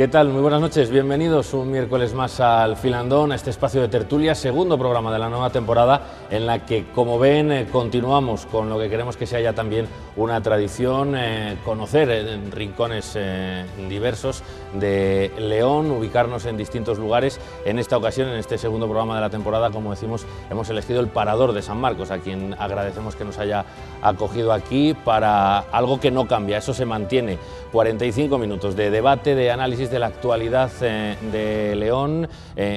¿Qué tal? Muy buenas noches, bienvenidos un miércoles más al Filandón, a este espacio de tertulia, segundo programa de la nueva temporada en la que, como ven, continuamos con lo que queremos que sea ya también una tradición, conocer en rincones diversos de León, ubicarnos en distintos lugares. En esta ocasión, en este segundo programa de la temporada, como decimos, hemos elegido el Parador de San Marcos, a quien agradecemos que nos haya acogido aquí para algo que no cambia, eso se mantiene. 45 minutos de debate, de análisis de la actualidad de León,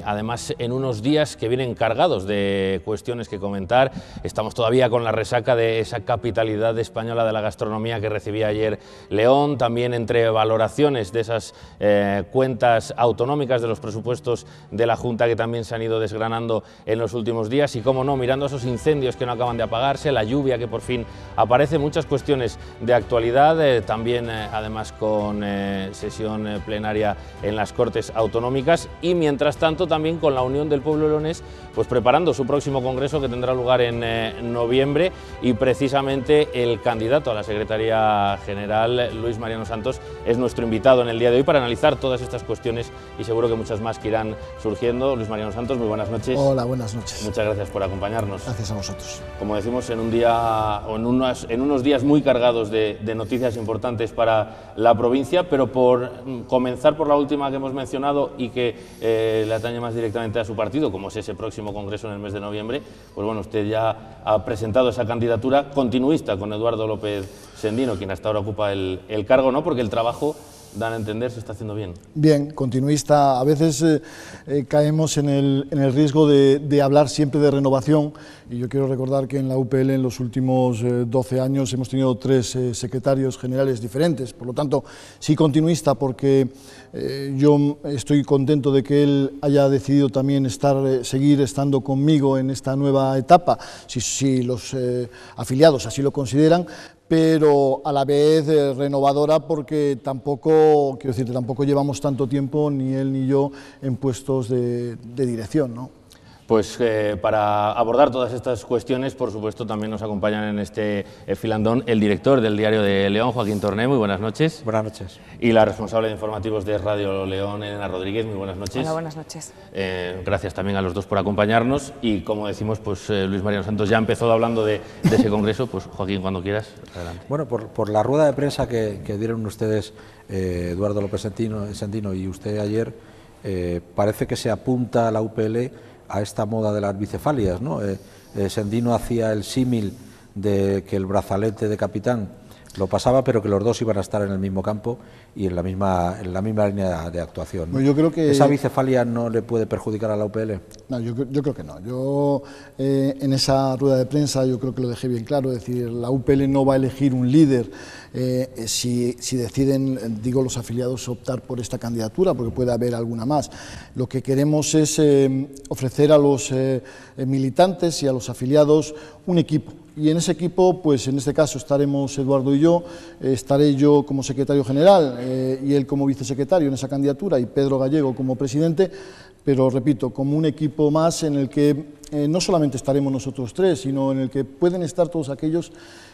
además en unos días que vienen cargados de cuestiones que comentar. Estamos todavía con la resaca de esa capitalidad española de la gastronomía que recibía ayer León, también entre valoraciones de esas cuentas autonómicas de los presupuestos de la Junta que también se han ido desgranando en los últimos días y, cómo no, mirando esos incendios que no acaban de apagarse, la lluvia que por fin aparece, muchas cuestiones de actualidad, también además con sesión plenaria en las Cortes Autonómicas y, mientras tanto, también con la Unión del Pueblo Leonés, pues preparando su próximo congreso que tendrá lugar en noviembre, y precisamente el candidato a la Secretaría General, Luis Mariano Santos, es nuestro invitado en el día de hoy para analizar todas estas cuestiones y seguro que muchas más que irán surgiendo. Luis Mariano Santos, muy buenas noches. Hola, buenas noches. Muchas gracias por acompañarnos. Gracias a vosotros. Como decimos, en un día o en unos días muy cargados de noticias importantes para la provincia, pero por comenzar por la última que hemos mencionado y que le atañe más directamente a su partido, como es ese próximo congreso en el mes de noviembre, pues bueno, usted ya ha presentado esa candidatura continuista con Eduardo López Sendino, quien hasta ahora ocupa el cargo, ¿no? Porque el trabajo, dan a entender, se está haciendo bien. Bien, continuista. A veces caemos en el riesgo de hablar siempre de renovación, y yo quiero recordar que en la UPL en los últimos 12 años hemos tenido 3 secretarios generales diferentes. Por lo tanto, sí continuista, porque yo estoy contento de que él haya decidido también seguir estando conmigo en esta nueva etapa, si los afiliados así lo consideran, pero a la vez renovadora, porque tampoco llevamos tanto tiempo, ni él ni yo, en puestos de dirección, ¿no? Pues para abordar todas estas cuestiones, por supuesto, también nos acompañan en este filandón el director del Diario de León, Joaquín Torné. Muy buenas noches. Buenas noches. Y la responsable de informativos de Radio León, Elena Rodríguez. Muy buenas noches. Hola, buenas noches. Gracias también a los dos por acompañarnos. Y como decimos, pues Luis Mariano Santos ya empezó hablando de ese congreso. Pues Joaquín, cuando quieras, adelante. Bueno, por la rueda de prensa que dieron ustedes, Eduardo López Sendino y usted ayer, parece que se apunta a la UPL a esta moda de las bicefalias, ¿no? Sendino hacía el símil de que el brazalete de capitán lo pasaba, pero que los dos iban a estar en el mismo campo y en la misma línea de actuación, ¿no? Bueno, yo creo que ¿esa bicefalia no le puede perjudicar a la UPL? No, yo creo que no. Yo en esa rueda de prensa yo creo que lo dejé bien claro, es decir, la UPL no va a elegir un líder si deciden, digo, los afiliados optar por esta candidatura, porque puede haber alguna más. Lo que queremos es ofrecer a los militantes y a los afiliados un equipo. Y en ese equipo, pues en este caso estaremos Eduardo y yo, estaré yo como secretario general y él como vicesecretario en esa candidatura, y Pedro Gallego como presidente, pero repito, como un equipo más en el que no solamente estaremos nosotros 3, sino en el que pueden estar todos aquellos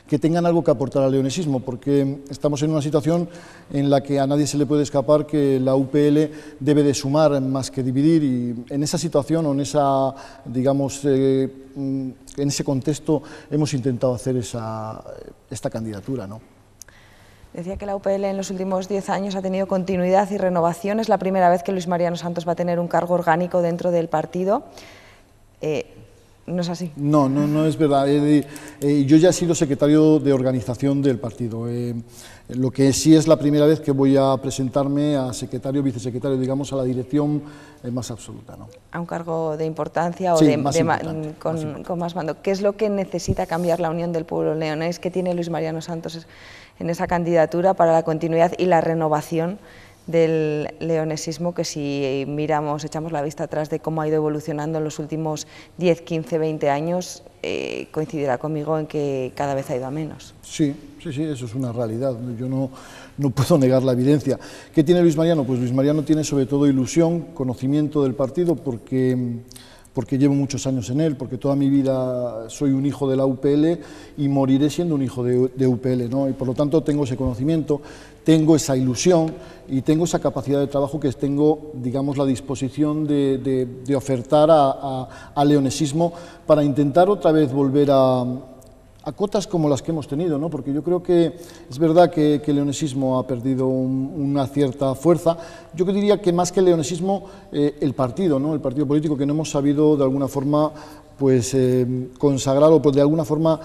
que tengan algo que aportar al leonesismo, porque estamos en una situación en la que a nadie se le puede escapar que la UPL debe de sumar más que dividir, y en esa situación o en esa, digamos, en ese contexto hemos intentado hacer esta candidatura, ¿no? Decía que la UPL en los últimos 10 años ha tenido continuidad y renovación. Es la primera vez que Luis Mariano Santos va a tener un cargo orgánico dentro del partido. ¿No es así? No es verdad. Yo ya he sido secretario de organización del partido. Lo que sí es la primera vez que voy a presentarme a secretario, vicesecretario, digamos, a la dirección más absoluta, ¿no? A un cargo de importancia o sí, con más mando. ¿Qué es lo que necesita cambiar la Unión del Pueblo Leonés? ¿Qué tiene Luis Mariano Santos en esa candidatura para la continuidad y la renovación del leonesismo, que si miramos, echamos la vista atrás de cómo ha ido evolucionando en los últimos 10, 15, 20 años, coincidirá conmigo en que cada vez ha ido a menos? Sí, eso es una realidad. Yo no puedo negar la evidencia. ¿Qué tiene Luis Mariano? Pues Luis Mariano tiene sobre todo ilusión, conocimiento del partido, porque llevo muchos años en él, porque toda mi vida soy un hijo de la UPL y moriré siendo un hijo de UPL, ¿no? Y por lo tanto tengo ese conocimiento, tengo esa ilusión y tengo esa capacidad de trabajo, que tengo, digamos, la disposición de ofertar al leonesismo para intentar otra vez volver a cotas como las que hemos tenido, ¿no? Porque yo creo que es verdad que el leonesismo ha perdido una cierta fuerza. Yo diría que más que el leonesismo, el partido, ¿no? El partido político, que no hemos sabido de alguna forma pues consagrar o pues, de alguna forma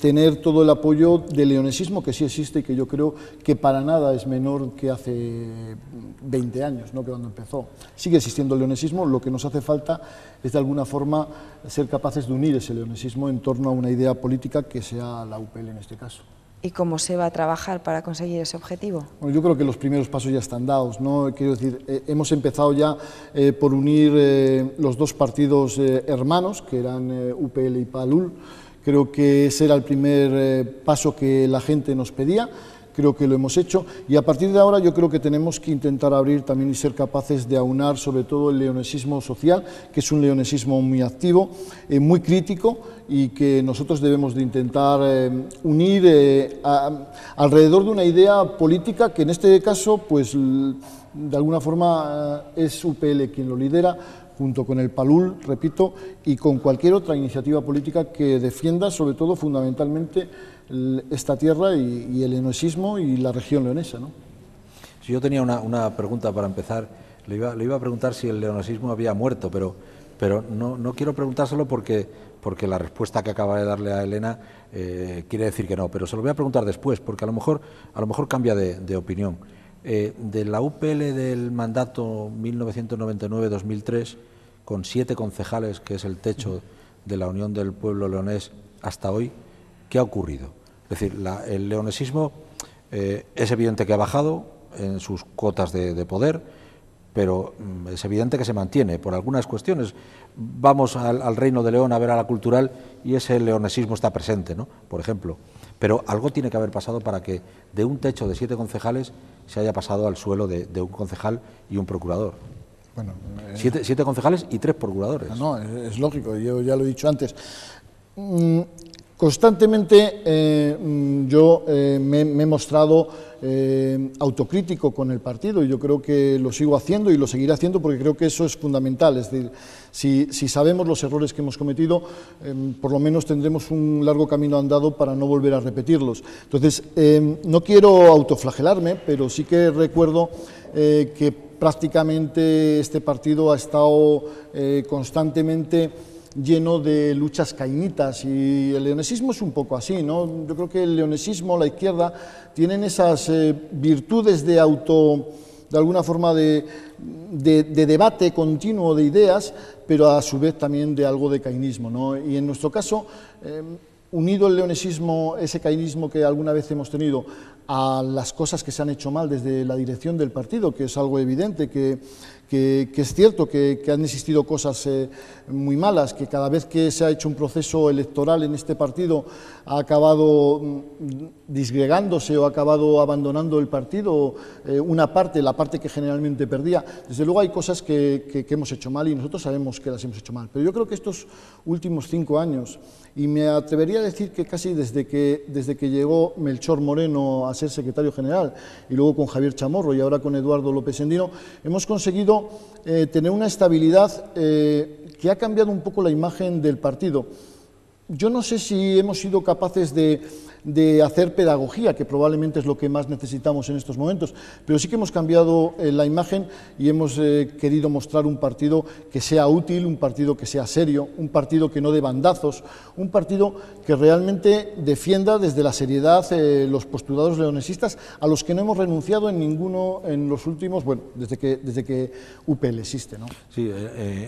tener todo el apoyo del leonesismo, que sí existe y que yo creo que para nada es menor que hace 20 años, ¿no? Que cuando empezó. Sigue existiendo el leonesismo, lo que nos hace falta es de alguna forma ser capaces de unir ese leonesismo en torno a una idea política que sea la UPL en este caso. ¿Y cómo se va a trabajar para conseguir ese objetivo? Bueno, yo creo que los primeros pasos ya están dados, ¿no? Quiero decir, hemos empezado ya por unir los dos partidos hermanos, que eran UPL y PALUL. Creo que ese era el primer paso que la gente nos pedía. Creo que lo hemos hecho, y a partir de ahora yo creo que tenemos que intentar abrir también y ser capaces de aunar sobre todo el leonesismo social, que es un leonesismo muy activo, muy crítico, y que nosotros debemos de intentar unir alrededor de una idea política que en este caso pues de alguna forma es UPL quien lo lidera, junto con el PALUL, repito, y con cualquier otra iniciativa política que defienda sobre todo fundamentalmente esta tierra y el leonesismo y la región leonesa, ¿no? Si yo tenía una pregunta para empezar, le iba a preguntar si el leonesismo había muerto, pero no quiero preguntárselo porque la respuesta que acaba de darle a Elena quiere decir que no, pero se lo voy a preguntar después, porque a lo mejor cambia de opinión. De la UPL del mandato 1999-2003, con 7 concejales, que es el techo de la Unión del Pueblo Leonés hasta hoy, ¿qué ha ocurrido? Es decir, el leonesismo es evidente que ha bajado en sus cuotas de poder, pero es evidente que se mantiene por algunas cuestiones. Vamos al Reino de León a ver a la Cultural y ese leonesismo está presente, ¿no? Por ejemplo. Pero algo tiene que haber pasado para que de un techo de 7 concejales se haya pasado al suelo de un concejal y un procurador. Bueno, 7 concejales y 3 procuradores. No, es lógico, yo ya lo he dicho antes. Constantemente yo me he mostrado autocrítico con el partido, y yo creo que lo sigo haciendo y lo seguiré haciendo porque creo que eso es fundamental. Es decir, si sabemos los errores que hemos cometido, por lo menos tendremos un largo camino andado para no volver a repetirlos. Entonces, no quiero autoflagelarme, pero sí que recuerdo que prácticamente este partido ha estado constantemente lleno de luchas caínitas, y el leonesismo es un poco así, ¿no? Yo creo que el leonesismo, la izquierda, tienen esas virtudes de alguna forma de debate continuo de ideas, pero a su vez también de algo de caínismo, ¿no? Y en nuestro caso, unido el leonesismo, ese caínismo que alguna vez hemos tenido, a las cosas que se han hecho mal desde la dirección del partido, que es algo evidente, que es cierto que han existido cosas muy malas, que cada vez que se ha hecho un proceso electoral en este partido ha acabado disgregándose o ha acabado abandonando el partido una parte, la parte que generalmente perdía. Desde luego hay cosas que hemos hecho mal y nosotros sabemos que las hemos hecho mal, pero yo creo que estos últimos 5 años, y me atrevería a decir que casi desde que llegó Melchor Moreno a ser secretario general, y luego con Javier Chamorro y ahora con Eduardo López Endino, hemos conseguido tener una estabilidad que ha cambiado un poco la imagen del partido. Yo no sé si hemos sido capaces de hacer pedagogía, que probablemente es lo que más necesitamos en estos momentos, pero sí que hemos cambiado la imagen y hemos querido mostrar un partido que sea útil, un partido que sea serio, un partido que no dé bandazos, un partido que realmente defienda desde la seriedad los postulados leonesistas, a los que no hemos renunciado en ninguno en los últimos, bueno, desde que UPL existe, ¿no? Sí,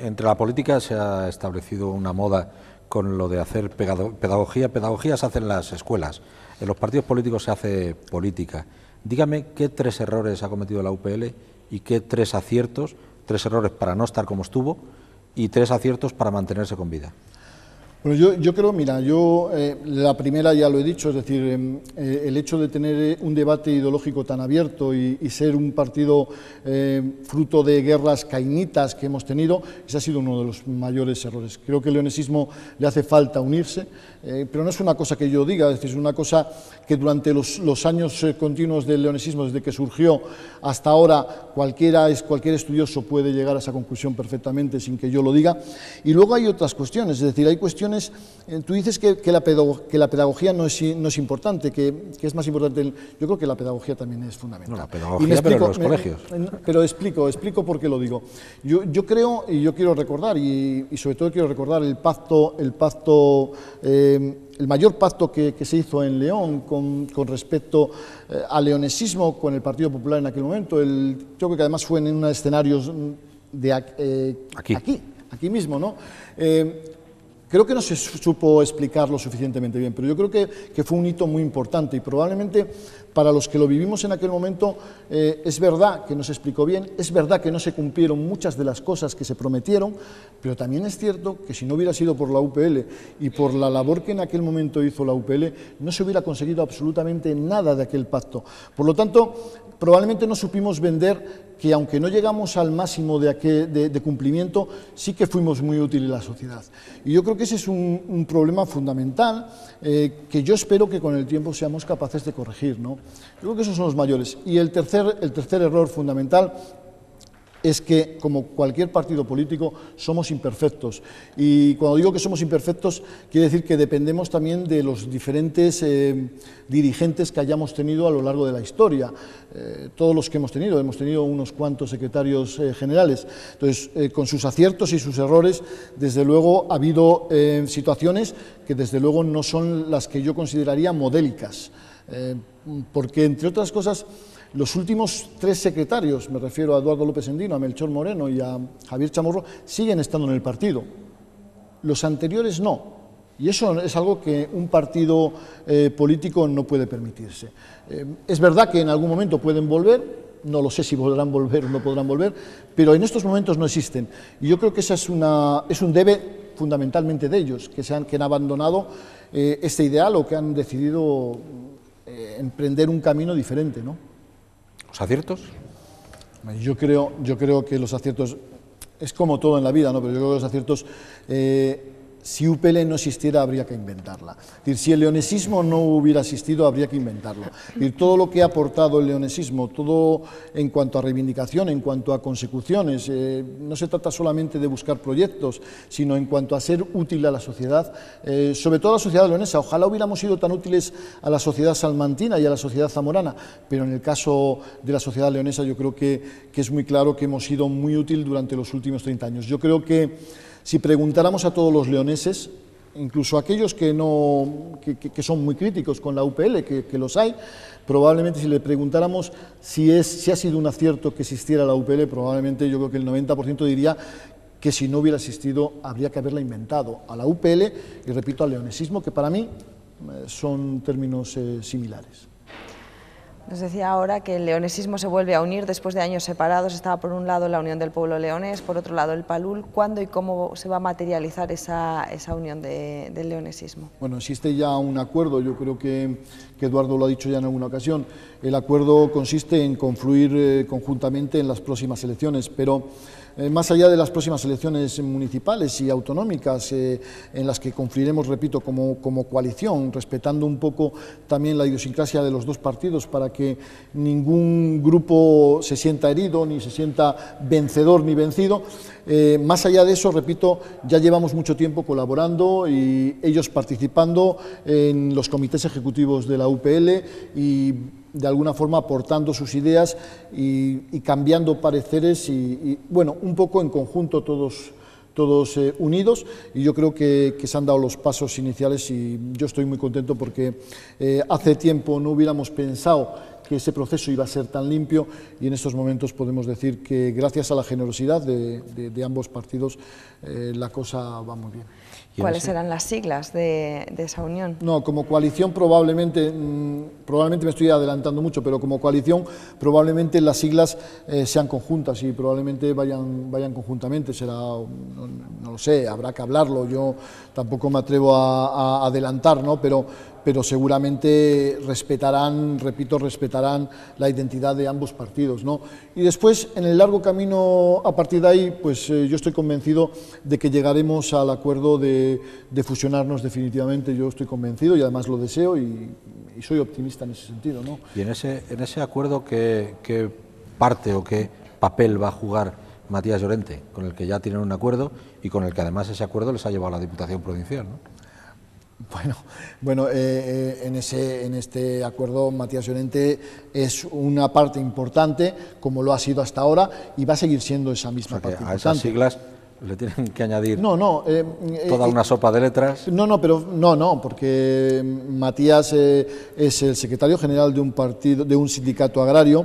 entre la política se ha establecido una moda con lo de hacer pedagogía. Pedagogía se hace en las escuelas, en los partidos políticos se hace política. Dígame qué 3 errores ha cometido la UPL y qué 3 aciertos, 3 errores para no estar como estuvo y 3 aciertos para mantenerse con vida. Bueno, yo creo, mira, la primera ya lo he dicho, es decir, el hecho de tener un debate ideológico tan abierto y ser un partido fruto de guerras cainitas que hemos tenido, ese ha sido uno de los mayores errores. Creo que al leonesismo le hace falta unirse, pero no es una cosa que yo diga, es decir, es una cosa que durante los años continuos del leonesismo, desde que surgió hasta ahora, cualquier estudioso puede llegar a esa conclusión perfectamente sin que yo lo diga. Y luego hay otras cuestiones, es decir, hay cuestiones. Tú dices que la pedagogía no es importante, que es más importante. Yo creo que la pedagogía también es fundamental. No, la pedagogía, pero en los colegios. Pero explico por qué lo digo. Yo creo, y yo quiero recordar, y sobre todo quiero recordar el mayor pacto que se hizo en León con respecto al leonesismo con el Partido Popular en aquel momento. Yo creo que además fue en unos escenarios de aquí mismo, ¿no? Creo que no se supo explicarlo suficientemente bien, pero yo creo que fue un hito muy importante y probablemente para los que lo vivimos en aquel momento es verdad que no se explicó bien, es verdad que no se cumplieron muchas de las cosas que se prometieron, pero también es cierto que si no hubiera sido por la UPL y por la labor que en aquel momento hizo la UPL, no se hubiera conseguido absolutamente nada de aquel pacto. Por lo tanto, probablemente no supimos vender que aunque no llegamos al máximo de cumplimiento, sí que fuimos muy útiles a la sociedad. Y yo creo que ese es un problema fundamental que yo espero que con el tiempo seamos capaces de corregir, ¿no? Yo creo que esos son los mayores. Y el tercer error fundamental es que, como cualquier partido político, somos imperfectos. Y cuando digo que somos imperfectos, quiere decir que dependemos también de los diferentes dirigentes que hayamos tenido a lo largo de la historia. Todos los que hemos tenido unos cuantos secretarios generales. Entonces, con sus aciertos y sus errores, desde luego ha habido situaciones que desde luego no son las que yo consideraría modélicas. Porque, entre otras cosas, los últimos 3 secretarios, me refiero a Eduardo López Endino, a Melchor Moreno y a Javier Chamorro, siguen estando en el partido. Los anteriores no. Y eso es algo que un partido político no puede permitirse. Es verdad que en algún momento pueden volver, no lo sé si podrán volver o no podrán volver, pero en estos momentos no existen. Y yo creo que ese es un debe fundamentalmente de ellos, que han abandonado este ideal o que han decidido emprender un camino diferente, ¿no? ¿Los aciertos? Yo creo que los aciertos, es como todo en la vida, ¿no? Pero yo creo que los aciertos, si UPL no existiera, habría que inventarla. Es decir, si el leonesismo no hubiera existido, habría que inventarlo. Es decir, todo lo que ha aportado el leonesismo, todo en cuanto a reivindicación, en cuanto a consecuciones, no se trata solamente de buscar proyectos, sino en cuanto a ser útil a la sociedad, sobre todo a la sociedad leonesa. Ojalá hubiéramos sido tan útiles a la sociedad salmantina y a la sociedad zamorana, pero en el caso de la sociedad leonesa yo creo que es muy claro que hemos sido muy útiles durante los últimos 30 años. Yo creo que si preguntáramos a todos los leoneses, incluso aquellos que son muy críticos con la UPL, que los hay, probablemente si le preguntáramos si ha sido un acierto que existiera la UPL, probablemente yo creo que el 90% diría que si no hubiera existido habría que haberla inventado. A la UPL y, repito, al leonesismo, que para mí son términos similares. Nos decía ahora que el leonesismo se vuelve a unir después de años separados. Estaba por un lado la Unión del Pueblo Leonés, por otro lado el PALUL. ¿Cuándo y cómo se va a materializar esa unión del leonesismo? Bueno, existe ya un acuerdo, yo creo que Eduardo lo ha dicho ya en alguna ocasión. El acuerdo consiste en confluir conjuntamente en las próximas elecciones, pero más allá de las próximas elecciones municipales y autonómicas, en las que confluiremos, repito, como coalición, respetando un poco también la idiosincrasia de los dos partidos para que ningún grupo se sienta herido, ni se sienta vencedor ni vencido. Más allá de eso, repito, ya llevamos mucho tiempo colaborando y ellos participando en los comités ejecutivos de la UPL y de alguna forma aportando sus ideas y cambiando pareceres y bueno, un poco en conjunto todos unidos, y yo creo que se han dado los pasos iniciales y yo estoy muy contento porque hace tiempo no hubiéramos pensado que ese proceso iba a ser tan limpio, y en estos momentos podemos decir que gracias a la generosidad de ambos partidos la cosa va muy bien. ¿Cuáles serán las siglas de esa unión? No, como coalición probablemente me estoy adelantando mucho, pero como coalición probablemente las siglas sean conjuntas y probablemente vayan conjuntamente, será, no lo sé, habrá que hablarlo, yo tampoco me atrevo a adelantar, ¿no? Pero seguramente respetarán la identidad de ambos partidos, ¿no? Y después, en el largo camino a partir de ahí, pues yo estoy convencido de que llegaremos al acuerdo de fusionarnos definitivamente. Yo estoy convencido y además lo deseo y soy optimista en ese sentido, ¿no? Y en ese acuerdo, ¿qué parte o qué papel va a jugar Matías Llorente, con el que ya tienen un acuerdo y con el que además ese acuerdo les ha llevado a la Diputación Provincial, ¿no? Bueno, en este acuerdo Matías Llorente es una parte importante, como lo ha sido hasta ahora, y va a seguir siendo esa misma parte importante. A esas siglas le tienen que añadir toda una sopa de letras. No, porque Matías es el secretario general de un sindicato agrario,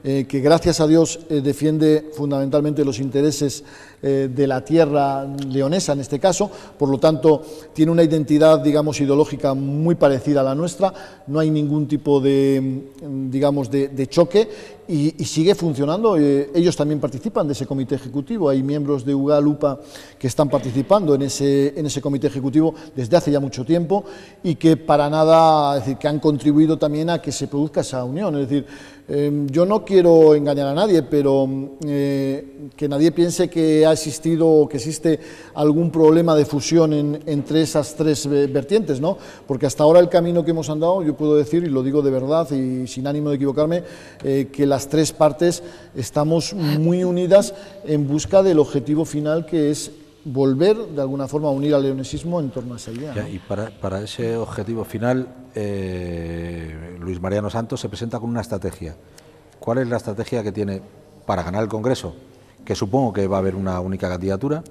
que gracias a Dios defiende fundamentalmente los intereses de la tierra leonesa en este caso, por lo tanto tiene una identidad, digamos, ideológica muy parecida a la nuestra, no hay ningún tipo de choque y sigue funcionando. Ellos también participan de ese comité ejecutivo, hay miembros de UGAL, UPA que están participando en ese comité ejecutivo desde hace ya mucho tiempo y que para nada, es decir, que han contribuido también a que se produzca esa unión, es decir, yo no quiero engañar a nadie, pero que nadie piense que ha existido o que existe algún problema de fusión entre esas tres vertientes, ¿no? Porque hasta ahora el camino que hemos andado, yo puedo decir, y lo digo de verdad y sin ánimo de equivocarme, que las tres partes estamos muy unidas en busca del objetivo final, que es volver de alguna forma a unir al leonesismo en torno a esa idea, ¿no? Y para ese objetivo final, Luis Mariano Santos se presenta con una estrategia. ¿Cuál es la estrategia que tiene para ganar el Congreso? Que supongo que va a haber una única candidatura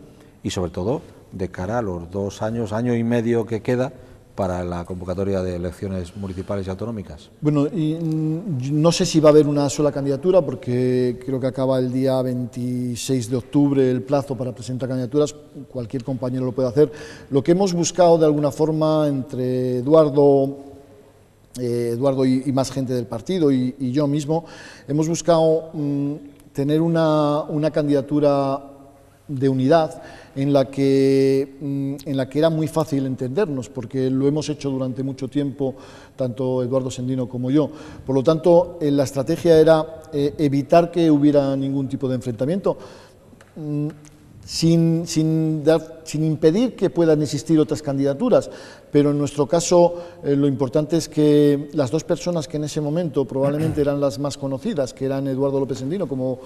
y sobre todo de cara a los 2 años, año y medio que queda para la convocatoria de elecciones municipales y autonómicas. Bueno, no sé si va a haber una sola candidatura, porque creo que acaba el día 26 de octubre el plazo para presentar candidaturas, cualquier compañero lo puede hacer. Lo que hemos buscado de alguna forma entre Eduardo y más gente del partido y yo mismo, hemos buscado tener una candidatura de unidad en la que era muy fácil entendernos, porque lo hemos hecho durante mucho tiempo, tanto Eduardo Sendino como yo. Por lo tanto, la estrategia era evitar que hubiera ningún tipo de enfrentamiento, sin impedir que puedan existir otras candidaturas, pero en nuestro caso lo importante es que las dos personas que en ese momento probablemente eran las más conocidas, que eran Eduardo López Sendino como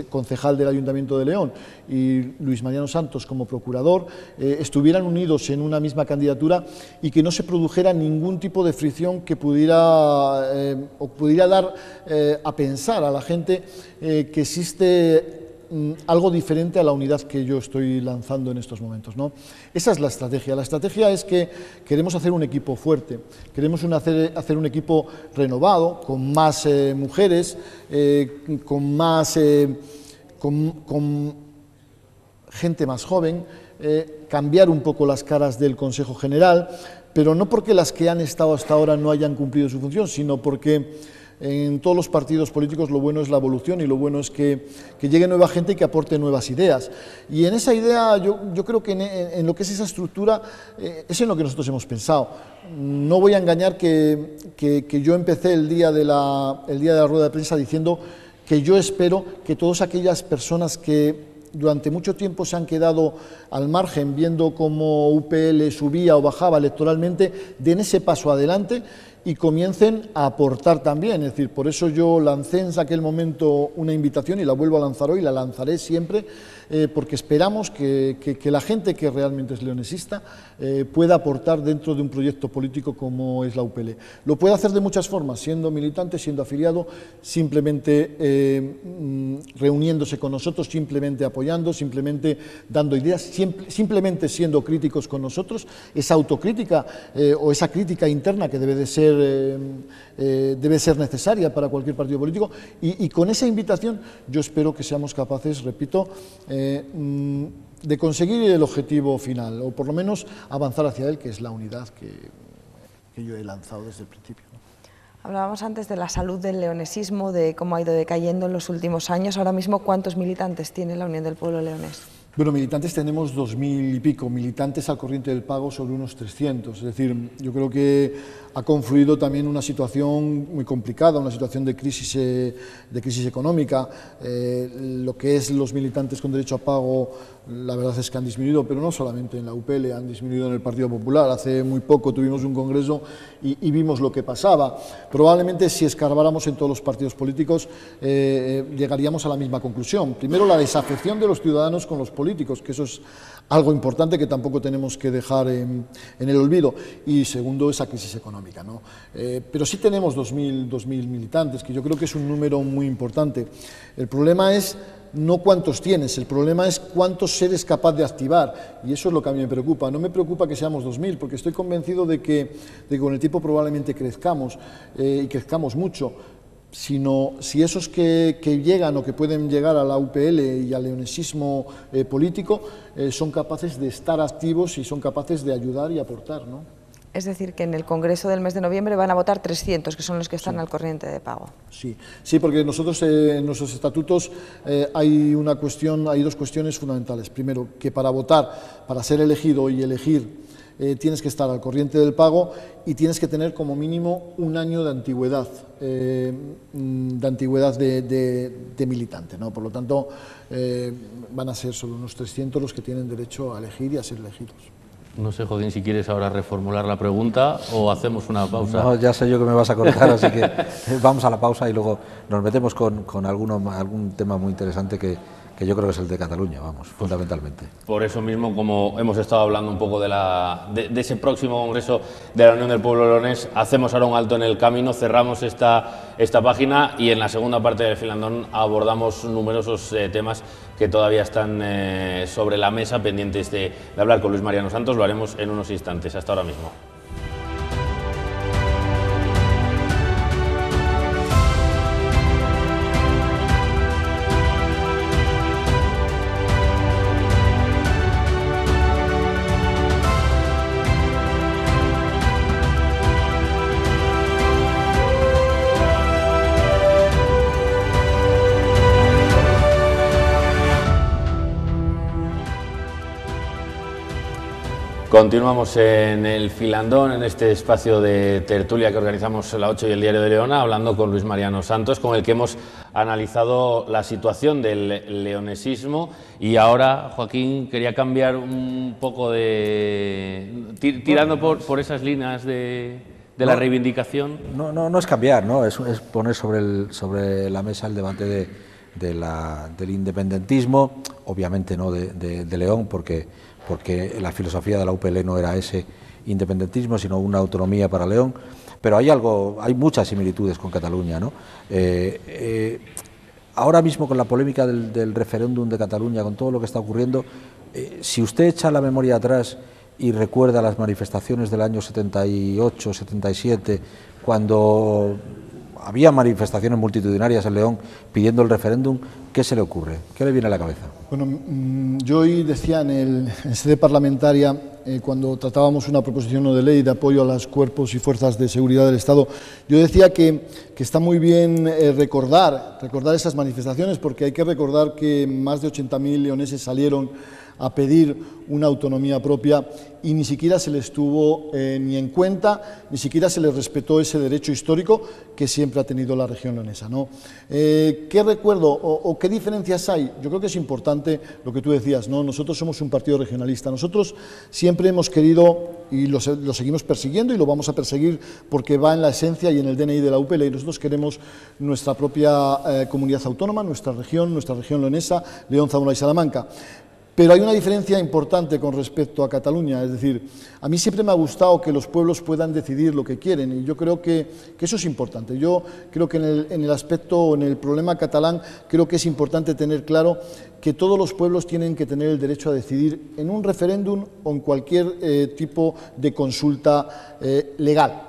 concejal del Ayuntamiento de León y Luis Mariano Santos como procurador, estuvieran unidos en una misma candidatura y que no se produjera ningún tipo de fricción que pudiera dar a pensar a la gente que existe algo diferente a la unidad que yo estoy lanzando en estos momentos, ¿no? Esa es la estrategia. La estrategia es que queremos hacer un equipo fuerte, queremos hacer un equipo renovado, con más mujeres, con gente más joven, cambiar un poco las caras del Consejo General, pero no porque las que han estado hasta ahora no hayan cumplido su función, sino porque en todos los partidos políticos lo bueno es la evolución y lo bueno es que llegue nueva gente y que aporte nuevas ideas. Y en esa idea yo creo que en lo que es esa estructura es en lo que nosotros hemos pensado. No voy a engañar que yo empecé el día de la rueda de prensa diciendo que yo espero que todas aquellas personas que durante mucho tiempo se han quedado al margen viendo cómo UPL subía o bajaba electoralmente, den ese paso adelante y comiencen a aportar también. Es decir, por eso yo lancé en aquel momento una invitación y la vuelvo a lanzar hoy, la lanzaré siempre, porque esperamos que la gente que realmente es leonesista pueda aportar dentro de un proyecto político como es la UPL. Lo puede hacer de muchas formas, siendo militante, siendo afiliado, simplemente reuniéndose con nosotros, simplemente apoyando, simplemente dando ideas, simplemente siendo críticos con nosotros. Esa autocrítica o esa crítica interna que debe de ser debe ser necesaria para cualquier partido político, y con esa invitación yo espero que seamos capaces, repito, de conseguir el objetivo final, o por lo menos avanzar hacia él, que es la unidad que yo he lanzado desde el principio, ¿no? Hablábamos antes de la salud del leonesismo, de cómo ha ido decayendo en los últimos años. Ahora mismo, ¿cuántos militantes tiene la Unión del Pueblo Leonés? Bueno, militantes tenemos 2000 y pico, militantes al corriente del pago sobre unos 300, es decir, yo creo que ha confluido también una situación muy complicada, una situación de crisis económica. Lo que es los militantes con derecho a pago, la verdad es que han disminuido, pero no solamente en la UPL, han disminuido en el Partido Popular. Hace muy poco tuvimos un congreso y vimos lo que pasaba. Probablemente si escarbáramos en todos los partidos políticos llegaríamos a la misma conclusión. Primero, la desafección de los ciudadanos con los políticos, que eso es algo importante que tampoco tenemos que dejar en el olvido, y segundo, esa crisis económica, ¿no? Pero sí tenemos 2000 militantes, que yo creo que es un número muy importante. El problema es no cuántos tienes, el problema es cuántos eres capaz de activar, y eso es lo que a mí me preocupa. No me preocupa que seamos 2000, porque estoy convencido de que con el tiempo probablemente crezcamos, y crezcamos mucho, sino si esos que llegan o que pueden llegar a la UPL y al leonesismo político son capaces de estar activos y son capaces de ayudar y aportar, ¿no? Es decir, que en el Congreso del mes de noviembre van a votar 300, que son los que están al corriente de pago. Sí, sí, porque nosotros en nuestros estatutos hay dos cuestiones fundamentales. Primero, que para votar, para ser elegido y elegir, tienes que estar al corriente del pago y tienes que tener como mínimo un año de antigüedad, de militante, ¿no? Por lo tanto, van a ser solo unos 300 los que tienen derecho a elegir y a ser elegidos. No sé, Joaquín, si quieres ahora reformular la pregunta o hacemos una pausa. No, ya sé yo que me vas a cortar, así que vamos a la pausa y luego nos metemos con algún tema muy interesante que yo creo que es el de Cataluña, vamos, fundamentalmente. Por eso mismo, como hemos estado hablando un poco de ese próximo Congreso de la Unión del Pueblo Leonés, hacemos ahora un alto en el camino, cerramos esta página y en la segunda parte del Filandón abordamos numerosos temas que todavía están sobre la mesa, pendientes de hablar con Luis Mariano Santos. Lo haremos en unos instantes. Hasta ahora mismo. Continuamos en el Filandón, en este espacio de tertulia que organizamos La 8 y el Diario de Leona, hablando con Luis Mariano Santos, con el que hemos analizado la situación del leonesismo. Y ahora, Joaquín, quería cambiar un poco tirando por esas líneas de la reivindicación. No es cambiar, ¿no? Es poner sobre la mesa el debate del independentismo, obviamente no de León, porque la filosofía de la UPL no era ese independentismo, sino una autonomía para León, pero hay muchas similitudes con Cataluña, ¿no? Ahora mismo, con la polémica del referéndum de Cataluña, con todo lo que está ocurriendo, si usted echa la memoria atrás y recuerda las manifestaciones del año 78, 77, cuando había manifestaciones multitudinarias en León pidiendo el referéndum, ¿qué se le ocurre? ¿Qué le viene a la cabeza? Bueno, yo hoy decía en sede parlamentaria, cuando tratábamos una proposición no de ley de apoyo a los cuerpos y fuerzas de seguridad del Estado, yo decía que está muy bien recordar esas manifestaciones, porque hay que recordar que más de 80.000 leoneses salieron a pedir una autonomía propia y ni siquiera se les tuvo ni en cuenta, ni siquiera se les respetó ese derecho histórico que siempre ha tenido la región leonesa, ¿no? ¿Qué recuerdo o qué diferencias hay? Yo creo que es importante lo que tú decías, ¿no? Nosotros somos un partido regionalista, nosotros siempre hemos querido, y lo seguimos persiguiendo y lo vamos a perseguir porque va en la esencia y en el DNI de la UPL, y nosotros queremos nuestra propia comunidad autónoma, nuestra región leonesa, León, Zamora y Salamanca. Pero hay una diferencia importante con respecto a Cataluña, es decir, a mí siempre me ha gustado que los pueblos puedan decidir lo que quieren, y yo creo que eso es importante. Yo creo que en el problema catalán, creo que es importante tener claro que todos los pueblos tienen que tener el derecho a decidir en un referéndum o en cualquier tipo de consulta legal.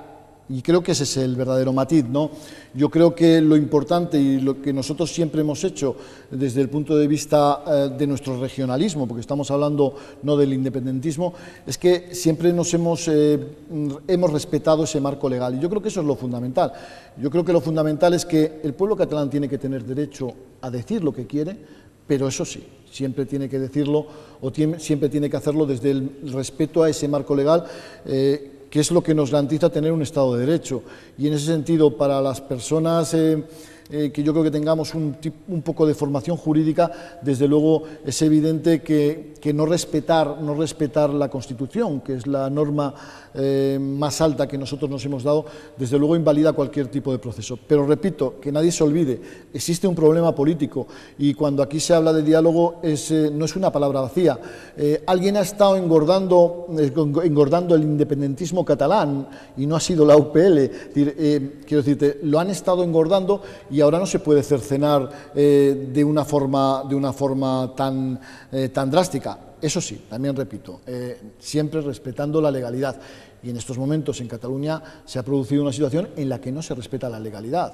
Y creo que ese es el verdadero matiz, ¿no? Yo creo que lo importante y lo que nosotros siempre hemos hecho desde el punto de vista de nuestro regionalismo, porque estamos hablando no del independentismo, es que siempre nos hemos respetado ese marco legal. Y yo creo que eso es lo fundamental. Yo creo que lo fundamental es que el pueblo catalán tiene que tener derecho a decir lo que quiere, pero eso sí, siempre tiene que decirlo o siempre tiene que hacerlo desde el respeto a ese marco legal, que es lo que nos garantiza tener un Estado de Derecho. Y en ese sentido, para las personas que yo creo que tengamos un poco de formación jurídica, desde luego es evidente que no respetar la Constitución, que es la norma más alta que nosotros nos hemos dado, desde luego invalida cualquier tipo de proceso. Pero repito, que nadie se olvide, existe un problema político y cuando aquí se habla de diálogo no es una palabra vacía. Alguien ha estado engordando el independentismo catalán y no ha sido la UPL. Quiero decirte, lo han estado engordando y ahora no se puede cercenar de una forma tan drástica. Eso sí, también repito, siempre respetando la legalidad. Y en estos momentos en Cataluña se ha producido una situación en la que no se respeta la legalidad.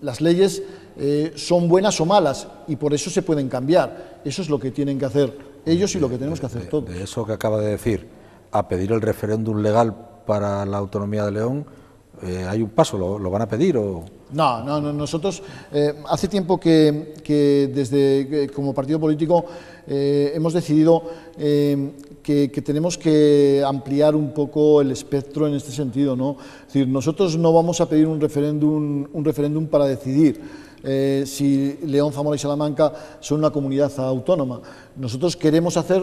Las leyes son buenas o malas y por eso se pueden cambiar. Eso es lo que tienen que hacer ellos y lo que tenemos que hacer todos. De eso que acaba de decir, a pedir el referéndum legal para la autonomía de León, ¿hay un paso? ¿Lo van a pedir o...? No, nosotros hace tiempo que desde como partido político hemos decidido que tenemos que ampliar un poco el espectro en este sentido, ¿no? Es decir, nosotros no vamos a pedir un referéndum para decidir si León, Zamora y Salamanca son una comunidad autónoma. Nosotros queremos hacer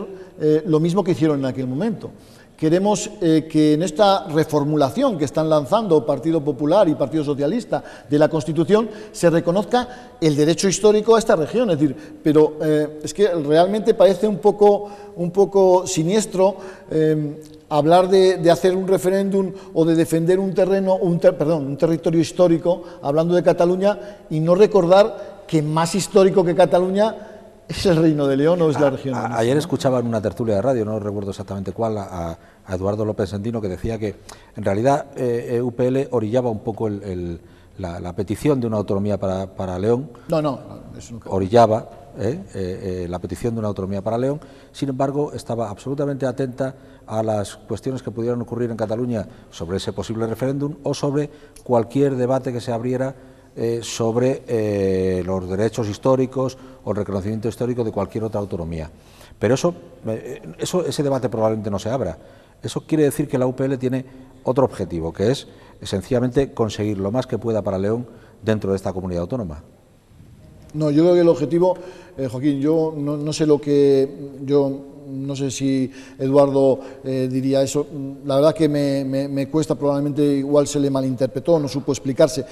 lo mismo que hicieron en aquel momento. Queremos que en esta reformulación que están lanzando Partido Popular y Partido Socialista de la Constitución se reconozca el derecho histórico a esta región. Es decir, pero es que realmente parece un poco siniestro hablar de hacer un referéndum o de defender un territorio histórico, hablando de Cataluña, y no recordar que más histórico que Cataluña es el Reino de León o es la región. Ayer escuchaba en una tertulia de radio, no recuerdo exactamente cuál, a Eduardo López Sentino, que decía que en realidad UPL orillaba un poco la petición de una autonomía para León. No, eso nunca. Orillaba la petición de una autonomía para León, sin embargo estaba absolutamente atenta a las cuestiones que pudieran ocurrir en Cataluña sobre ese posible referéndum o sobre cualquier debate que se abriera sobre los derechos históricos o el reconocimiento histórico de cualquier otra autonomía. Pero ese debate probablemente no se abra. Eso quiere decir que la UPL tiene otro objetivo, que es sencillamente conseguir lo más que pueda para León dentro de esta comunidad autónoma. No, yo creo que el objetivo, Joaquín, yo no sé si Eduardo diría eso. La verdad que me cuesta, probablemente igual se le malinterpretó, no supo explicarse.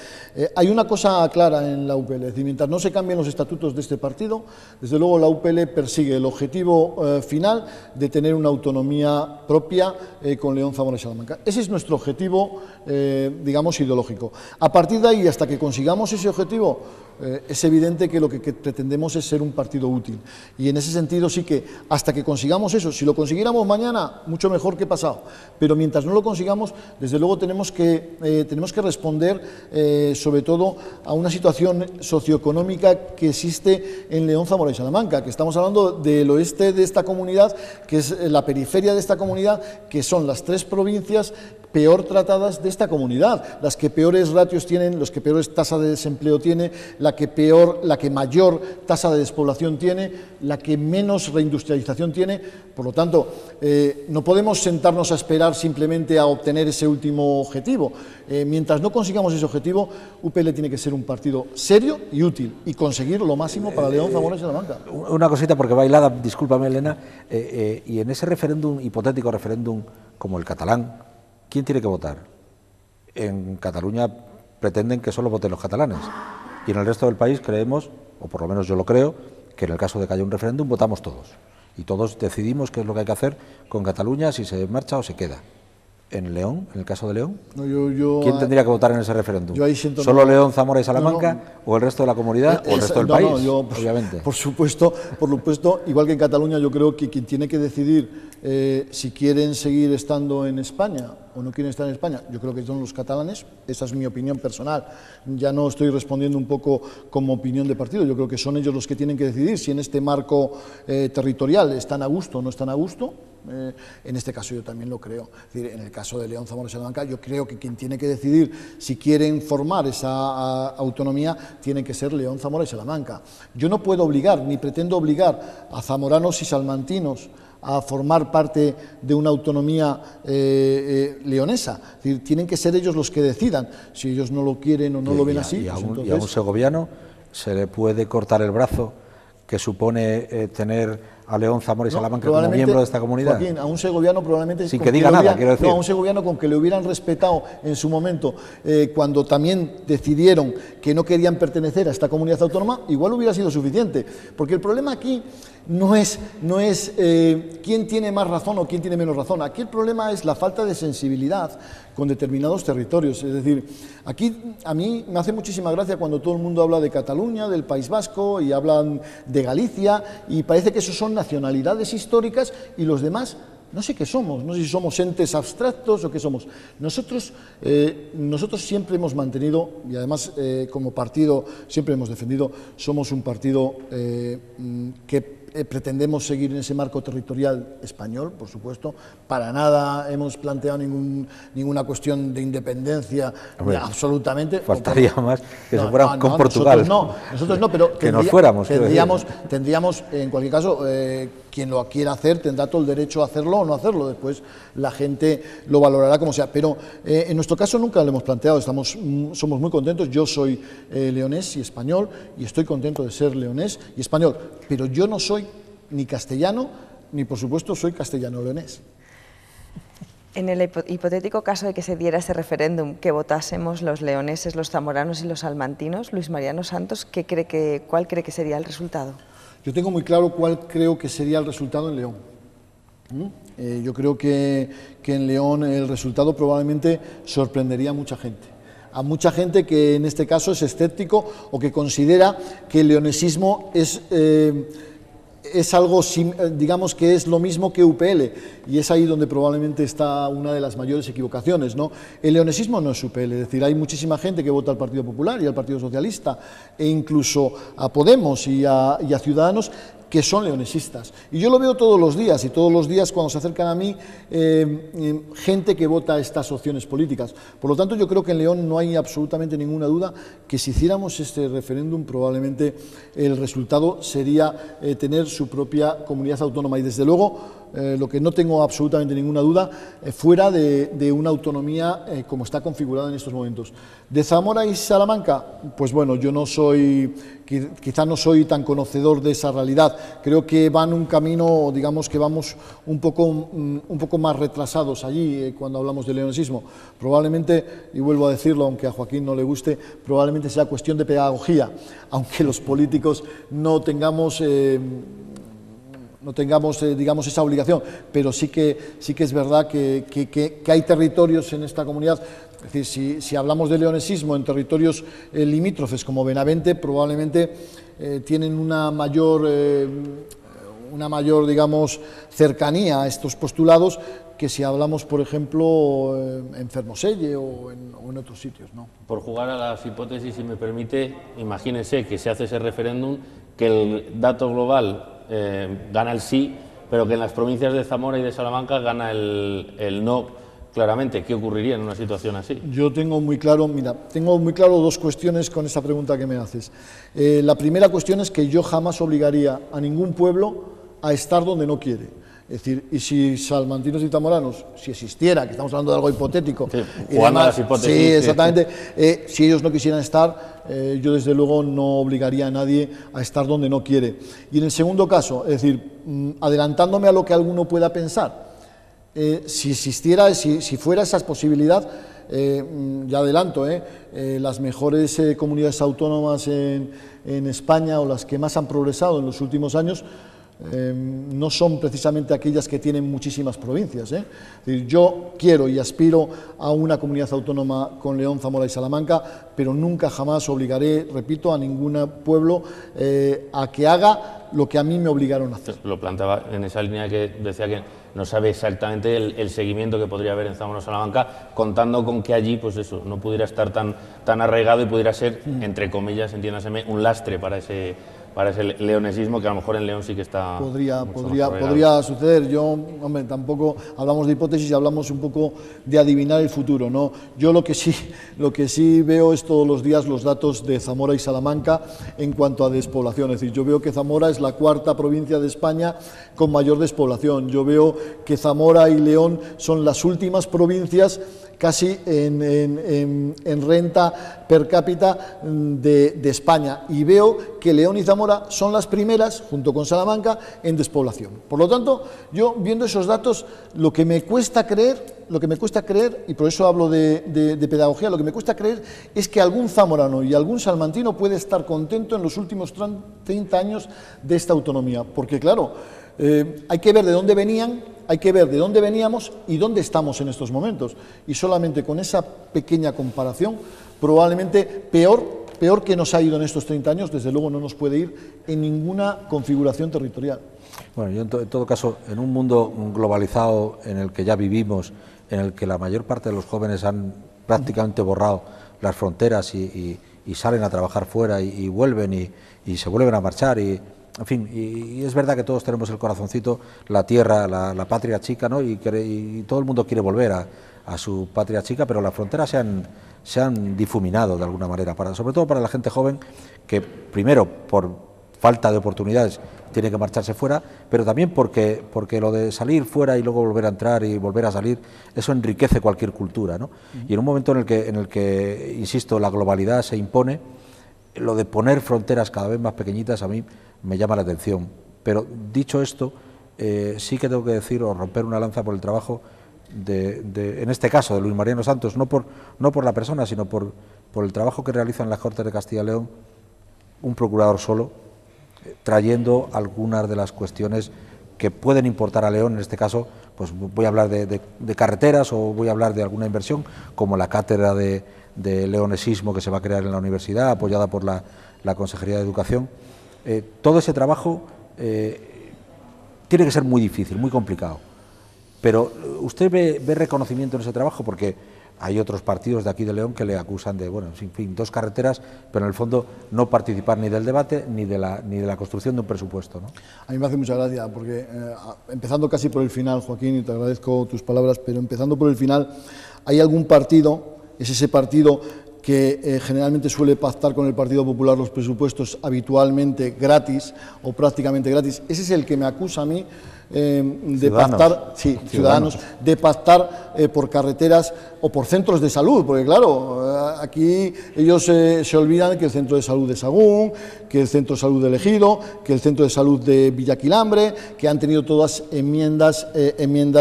Hay una cosa clara en la UPL, es decir, mientras no se cambien los estatutos de este partido, desde luego la UPL persigue el objetivo final de tener una autonomía propia con León, Zamora y Salamanca. Ese es nuestro objetivo, digamos, ideológico. A partir de ahí, hasta que consigamos ese objetivo, es evidente que lo que pretendemos es ser un partido útil. Y en ese sentido sí que hasta que consigamos eso, si lo consiguiéramos mañana, mucho mejor que pasado. Pero mientras no lo consigamos, desde luego tenemos que responder sobre todo a una situación socioeconómica que existe en León, Zamora y Salamanca, que estamos hablando del oeste de esta comunidad, que es la periferia de esta comunidad, que son las tres provincias peor tratadas de esta comunidad, las que peores ratios tienen, los que peores tasa de desempleo tiene, la que mayor tasa de despoblación tiene, la que menos reindustrialización tiene. Por lo tanto, no podemos sentarnos a esperar simplemente a obtener ese último objetivo. Mientras no consigamos ese objetivo, UPL tiene que ser un partido serio y útil y conseguir lo máximo para León, Zamora y Salamanca. Una cosita, porque bailada, discúlpame Elena, y en ese referéndum, hipotético referéndum como el catalán, ¿quién tiene que votar? En Cataluña pretenden que solo voten los catalanes y en el resto del país creemos, o por lo menos yo lo creo, que en el caso de que haya un referéndum votamos todos y todos decidimos qué es lo que hay que hacer con Cataluña, si se marcha o se queda. en León, en el caso de León? No, ¿Quién tendría que votar en ese referéndum? Yo ahí siento ¿Solo no, León, Zamora y Salamanca? no. ¿O el resto de la comunidad? ¿O el resto del país? Obviamente. Por supuesto, igual que en Cataluña, yo creo que quien tiene que decidir si quieren seguir estando en España o no quieren estar en España, yo creo que son los catalanes. Esa es mi opinión personal. Ya no estoy respondiendo un poco como opinión de partido. Yo creo que son ellos los que tienen que decidir si en este marco territorial están a gusto o no están a gusto. En este caso yo también lo creo. Es decir, en el caso de León, Zamora y Salamanca, yo creo que quien tiene que decidir si quieren formar esa autonomía tiene que ser León, Zamora y Salamanca. Yo no puedo obligar, ni pretendo obligar a zamoranos y salmantinos a formar parte de una autonomía leonesa. Es decir, tienen que ser ellos los que decidan. Si ellos no lo quieren o no lo ven así. Y a un segoviano se le puede cortar el brazo que supone tener a León, Zamora y Salamanca como miembro de esta comunidad. Joaquín, a un segoviano probablemente... Sin que diga nada, quiero decir. No, a un segoviano con que le hubieran respetado en su momento, cuando también decidieron que no querían pertenecer a esta comunidad autónoma, igual hubiera sido suficiente. Porque el problema aquí no es quién tiene más razón o quién tiene menos razón. Aquí el problema es la falta de sensibilidad con determinados territorios. Es decir, aquí a mí me hace muchísima gracia cuando todo el mundo habla de Cataluña, del País Vasco, y hablan de Galicia, y parece que esos son nacionalidades históricas, y los demás no sé qué somos, no sé si somos entes abstractos o qué somos. Nosotros siempre hemos mantenido, y además como partido siempre hemos defendido, somos un partido que pretendemos seguir en ese marco territorial español, por supuesto. Para nada hemos planteado ninguna cuestión de independencia, absolutamente. Faltaría más que se fueran con Portugal. Nosotros no, pero que nos fuéramos. Tendríamos, en cualquier caso, quien lo quiera hacer tendrá todo el derecho a hacerlo o no hacerlo. Después la gente lo valorará como sea. Pero en nuestro caso nunca lo hemos planteado. Somos muy contentos. Yo soy leonés y español, y estoy contento de ser leonés y español. Pero yo no soy ni castellano, ni por supuesto soy castellano-leonés. En el hipotético caso de que se diera ese referéndum, que votásemos los leoneses, los zamoranos y los salmantinos, Luis Mariano Santos, ¿cuál cree que sería el resultado? Yo tengo muy claro cuál creo que sería el resultado en León. Yo creo que en León el resultado probablemente sorprendería a mucha gente. A mucha gente que en este caso es escéptico o que considera que el leonesismo es algo, digamos, que es lo mismo que UPL, y es ahí donde probablemente está una de las mayores equivocaciones, ¿no? El leonesismo no es UPL, es decir, hay muchísima gente que vota al Partido Popular y al Partido Socialista, e incluso a Podemos y a Ciudadanos, que son leonesistas. Y yo lo veo todos los días, y todos los días cuando se acercan a mí gente que vota estas opciones políticas. Por lo tanto, yo creo que en León no hay absolutamente ninguna duda que si hiciéramos este referéndum, probablemente el resultado sería tener su propia comunidad autónoma, y desde luego lo que no tengo absolutamente ninguna duda, fuera de una autonomía como está configurada en estos momentos. De Zamora y Salamanca, pues bueno, yo no soy, quizá no soy tan conocedor de esa realidad. Creo que van un camino, digamos que vamos un poco más retrasados allí cuando hablamos de leonesismo. Probablemente, y vuelvo a decirlo, aunque a Joaquín no le guste, probablemente sea cuestión de pedagogía, aunque los políticos no tengamos digamos, esa obligación, pero sí que es verdad que hay territorios en esta comunidad. Es decir, si hablamos de leonesismo en territorios limítrofes como Benavente, probablemente tienen una mayor, digamos, cercanía a estos postulados que si hablamos, por ejemplo, en Fermoselle o en otros sitios, ¿no? Por jugar a las hipótesis, si me permite, imagínense que se hace ese referéndum, que el dato global gana el sí, pero que en las provincias de Zamora y de Salamanca gana el no claramente. ¿Qué ocurriría en una situación así? Yo tengo muy claro, dos cuestiones con esta pregunta que me haces. La primera cuestión es que yo jamás obligaría a ningún pueblo a estar donde no quiere. Es decir, y si salmantinos y zamoranos, si existiera, que estamos hablando de algo hipotético, sí, jugando a las hipótesis, sí, exactamente, si ellos no quisieran estar, yo desde luego no obligaría a nadie a estar donde no quiere. Y en el segundo caso, es decir, adelantándome a lo que alguno pueda pensar, si existiera, si fuera esa posibilidad, ya adelanto, las mejores comunidades autónomas en España, o las que más han progresado en los últimos años, no son precisamente aquellas que tienen muchísimas provincias. Es decir, yo quiero y aspiro a una comunidad autónoma con León, Zamora y Salamanca, pero nunca jamás obligaré, repito, a ningún pueblo a que haga lo que a mí me obligaron a hacer. Lo planteaba en esa línea que decía que no sabe exactamente el seguimiento que podría haber en Zamora o Salamanca, contando con que allí, pues eso, no pudiera estar tan arraigado y pudiera ser, entre comillas, entiéndaseme, un lastre para ese leonesismo, que a lo mejor en León sí que está... Podría suceder. Yo, hombre, tampoco hablamos de hipótesis y hablamos un poco de adivinar el futuro, ¿no? Yo lo que sí veo es todos los días los datos de Zamora y Salamanca en cuanto a despoblación. Es decir, yo veo que Zamora es la cuarta provincia de España con mayor despoblación. Yo veo que Zamora y León son las últimas provincias casi en renta per cápita de España, y veo que León y Zamora son las primeras, junto con Salamanca, en despoblación. Por lo tanto, yo viendo esos datos, lo que me cuesta creer, y por eso hablo de pedagogía, lo que me cuesta creer es que algún zamorano y algún salmantino puede estar contento en los últimos 30 años de esta autonomía, porque claro, hay que ver de dónde venían, hay que ver de dónde veníamos y dónde estamos en estos momentos. Y solamente con esa pequeña comparación, probablemente peor que nos ha ido en estos 30 años, desde luego no nos puede ir en ninguna configuración territorial. Bueno, yo en todo caso, en un mundo globalizado en el que ya vivimos, en el que la mayor parte de los jóvenes han prácticamente borrado las fronteras y salen a trabajar fuera y vuelven y se vuelven a marchar en fin, y es verdad que todos tenemos el corazoncito, la tierra, la patria chica, ¿no? Y todo el mundo quiere volver a su patria chica, pero las fronteras se han difuminado de alguna manera, sobre todo para la gente joven, que primero por falta de oportunidades tiene que marcharse fuera, pero también porque lo de salir fuera y luego volver a entrar y volver a salir, eso enriquece cualquier cultura, ¿no? Y en un momento en el que, insisto, la globalidad se impone, lo de poner fronteras cada vez más pequeñitas a mí me llama la atención. Pero dicho esto, sí que tengo que decir o romper una lanza por el trabajo en este caso de Luis Mariano Santos, no por la persona, sino por el trabajo que realiza en las Cortes de Castilla y León un procurador solo, trayendo algunas de las cuestiones que pueden importar a León. En este caso, pues voy a hablar de carreteras o voy a hablar de alguna inversión, como la cátedra de leonesismo que se va a crear en la universidad, apoyada por la Consejería de Educación. Todo ese trabajo tiene que ser muy difícil, muy complicado, pero ¿usted ve reconocimiento en ese trabajo? Porque hay otros partidos de aquí de León que le acusan de, bueno, en fin, 2 carreteras, pero en el fondo no participar ni del debate ni de la construcción de un presupuesto, ¿no? A mí me hace mucha gracia, porque empezando casi por el final, Joaquín, y te agradezco tus palabras, pero empezando por el final, hay algún partido, es ese partido que generalmente suele pactar con el Partido Popular los presupuestos habitualmente gratis o prácticamente gratis. Ese es el que me acusa a mí de pactar, sí, Ciudadanos, de pactar por carreteras o por centros de salud, porque claro, aquí ellos se olvidan que el centro de salud de Sagún, que el centro de salud de Ejido, que el centro de salud de Villaquilambre, que han tenido todas enmiendas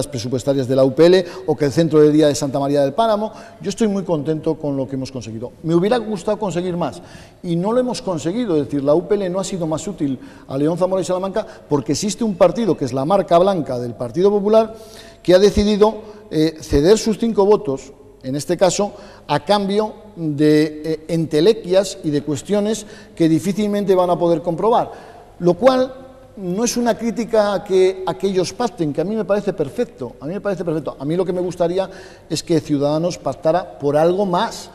presupuestarias de la UPL, o que el centro de día de Santa María del Páramo. Yo estoy muy contento con lo que hemos conseguido. Me hubiera gustado conseguir más y no lo hemos conseguido, es decir, la UPL no ha sido más útil a León, Zamora y Salamanca porque existe un partido que es la marca blanca del Partido Popular, que ha decidido ceder sus 5 votos, en este caso, a cambio de entelequias y de cuestiones que difícilmente van a poder comprobar, lo cual no es una crítica a que ellos pacten, que a mí me parece perfecto, a mí lo que me gustaría es que Ciudadanos pactara por algo más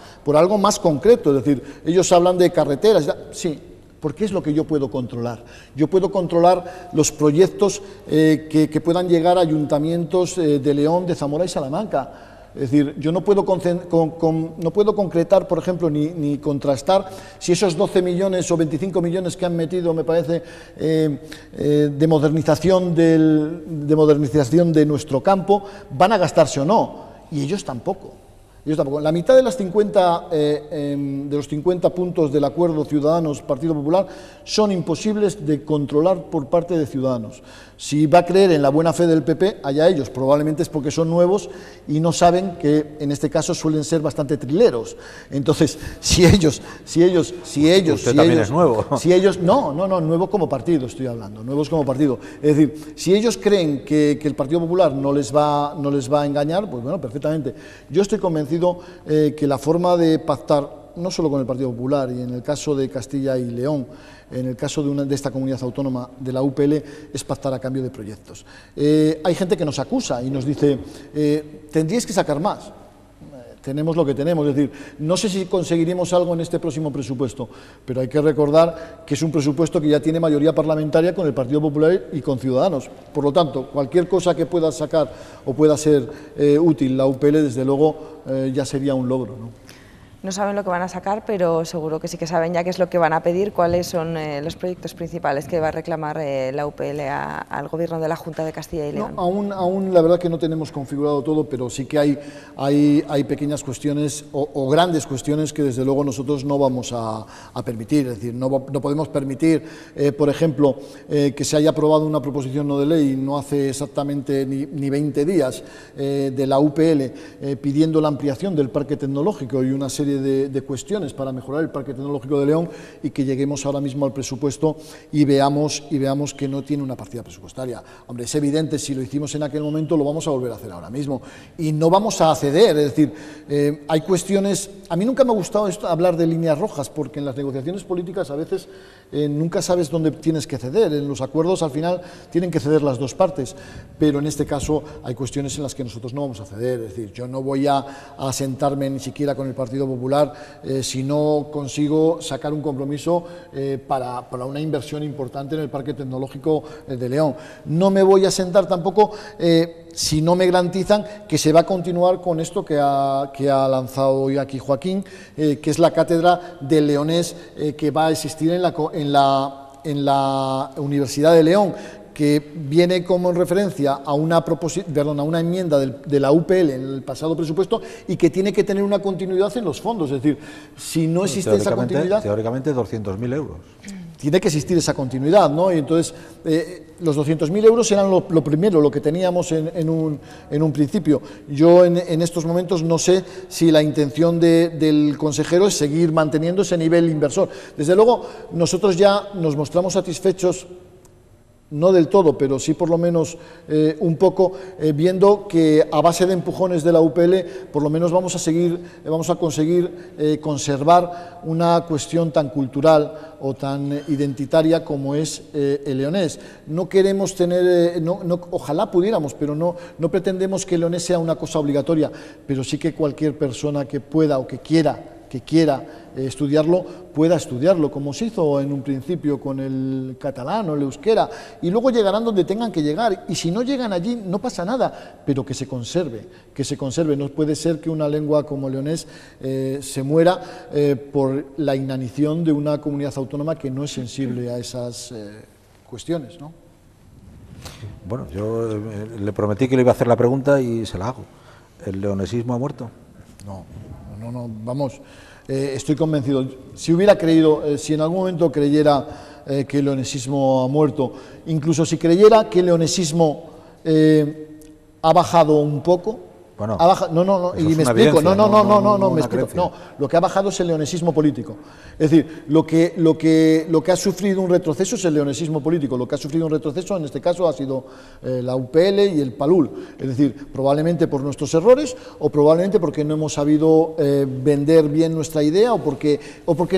concreto, es decir, ellos hablan de carreteras, sí, porque es lo que yo puedo controlar. Yo puedo controlar los proyectos que puedan llegar a ayuntamientos de León, de Zamora y Salamanca. Es decir, yo no puedo concretar, por ejemplo, ni contrastar si esos 12 millones o 25 millones que han metido, me parece, de modernización de nuestro campo, van a gastarse o no. Y ellos tampoco. Ellos tampoco. La mitad de, los 50 puntos del acuerdo Ciudadanos-Partido Popular son imposibles de controlar por parte de Ciudadanos. Si va a creer en la buena fe del PP, allá ellos, probablemente es porque son nuevos y no saben que en este caso suelen ser bastante trileros. Entonces, si ellos... Usted también es nuevo. No, nuevo como partido estoy hablando, nuevos como partido. Es decir, si ellos creen que el Partido Popular no les va a engañar, pues bueno, perfectamente. Yo estoy convencido que la forma de pactar, no solo con el Partido Popular, y en el caso de Castilla y León, en el caso de esta comunidad autónoma de la UPL, es pactar a cambio de proyectos. Hay gente que nos acusa y nos dice, tendríais que sacar más. Tenemos lo que tenemos, es decir, no sé si conseguiremos algo en este próximo presupuesto, pero hay que recordar que es un presupuesto que ya tiene mayoría parlamentaria con el Partido Popular y con Ciudadanos. Por lo tanto, cualquier cosa que pueda sacar o pueda ser útil la UPL, desde luego, ya sería un logro, ¿no? No saben lo que van a sacar, pero seguro que sí que saben ya qué es lo que van a pedir, cuáles son los proyectos principales que va a reclamar la UPL al Gobierno de la Junta de Castilla y León. No, aún la verdad que no tenemos configurado todo, pero sí que hay pequeñas cuestiones o grandes cuestiones que desde luego nosotros no vamos a permitir. Es decir, no podemos permitir, por ejemplo, que se haya aprobado una proposición no de ley no hace exactamente ni 20 días de la UPL pidiendo la ampliación del parque tecnológico y una serie de cuestiones para mejorar el Parque Tecnológico de León, y que lleguemos ahora mismo al presupuesto y veamos que no tiene una partida presupuestaria. Hombre, es evidente, si lo hicimos en aquel momento lo vamos a volver a hacer ahora mismo y no vamos a ceder. Es decir, hay cuestiones, a mí nunca me ha gustado hablar de líneas rojas, porque en las negociaciones políticas a veces nunca sabes dónde tienes que ceder. En los acuerdos al final tienen que ceder las dos partes, pero en este caso hay cuestiones en las que nosotros no vamos a ceder. Es decir, yo no voy a sentarme ni siquiera con el Partido Popular si no consigo sacar un compromiso para una inversión importante en el Parque Tecnológico de León. No me voy a sentar tampoco si no me garantizan que se va a continuar con esto que ha lanzado hoy aquí Joaquín, que es la cátedra del leonés que va a existir en la Universidad de León, que viene como en referencia a una enmienda de la UPL en el pasado presupuesto y que tiene que tener una continuidad en los fondos. Es decir, si no existe esa continuidad... Teóricamente 200.000 euros. Tiene que existir esa continuidad, ¿no? Y entonces, los 200.000 euros eran lo primero, lo que teníamos en un principio. Yo en estos momentos no sé si la intención del consejero es seguir manteniendo ese nivel inversor. Desde luego, nosotros ya nos mostramos satisfechos, no del todo, pero sí por lo menos un poco, viendo que a base de empujones de la UPL, por lo menos vamos a conseguir conservar una cuestión tan cultural o tan identitaria como es el leonés. No queremos tener, ojalá pudiéramos, pero no pretendemos que el leonés sea una cosa obligatoria, pero sí que cualquier persona que pueda o que quiera estudiarlo, pueda estudiarlo, como se hizo en un principio con el catalán o el euskera, y luego llegarán donde tengan que llegar, y si no llegan allí no pasa nada, pero que se conserve. No puede ser que una lengua como leonés se muera por la inanición de una comunidad autónoma que no es sensible a esas cuestiones, ¿no? Bueno, yo le prometí que le iba a hacer la pregunta y se la hago. ¿El leonesismo ha muerto? No, vamos, estoy convencido. Si hubiera creído, si en algún momento creyera que el leonesismo ha muerto, incluso si creyera que el leonesismo ha bajado un poco, bueno, y me explico, me explico. No, lo que ha bajado es el leonesismo político. Es decir, lo que ha sufrido un retroceso es el leonesismo político. Lo que ha sufrido un retroceso en este caso ha sido la UPL y el PALUL. Es decir, probablemente por nuestros errores o probablemente porque no hemos sabido vender bien nuestra idea o porque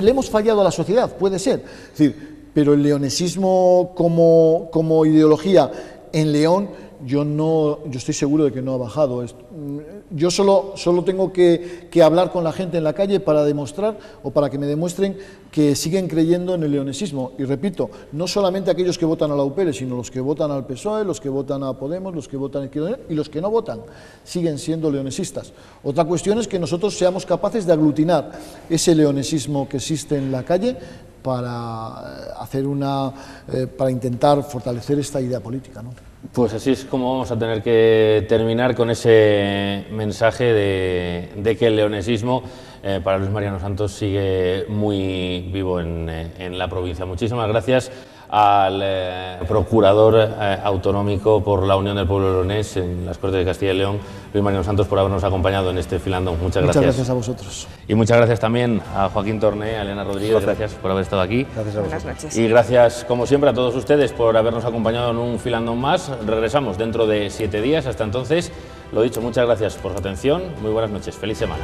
le hemos fallado a la sociedad, puede ser. Es decir, pero el leonesismo como ideología en León, yo estoy seguro de que no ha bajado. Yo solo tengo que hablar con la gente en la calle para demostrar o para que me demuestren que siguen creyendo en el leonesismo. Y repito, no solamente aquellos que votan a la UPL, sino los que votan al PSOE, los que votan a Podemos, los que votan a Izquierda Unida y los que no votan, siguen siendo leonesistas. Otra cuestión es que nosotros seamos capaces de aglutinar ese leonesismo que existe en la calle para intentar fortalecer esta idea política, ¿no? Pues así es como vamos a tener que terminar, con ese mensaje de que el leonesismo para Luis Mariano Santos sigue muy vivo en la provincia. Muchísimas gracias al procurador autonómico por la Unión del Pueblo Leonés en las Cortes de Castilla y León, Luis Mariano Santos, por habernos acompañado en este Filandón. Muchas gracias. Muchas gracias a vosotros. Y muchas gracias también a Joaquín Torné, a Elena Rodríguez, gracias por haber estado aquí. Gracias a vosotros. Buenas noches. Y gracias, como siempre, a todos ustedes por habernos acompañado en un Filandón más. Regresamos dentro de 7 días. Hasta entonces, lo dicho, muchas gracias por su atención. Muy buenas noches. Feliz semana.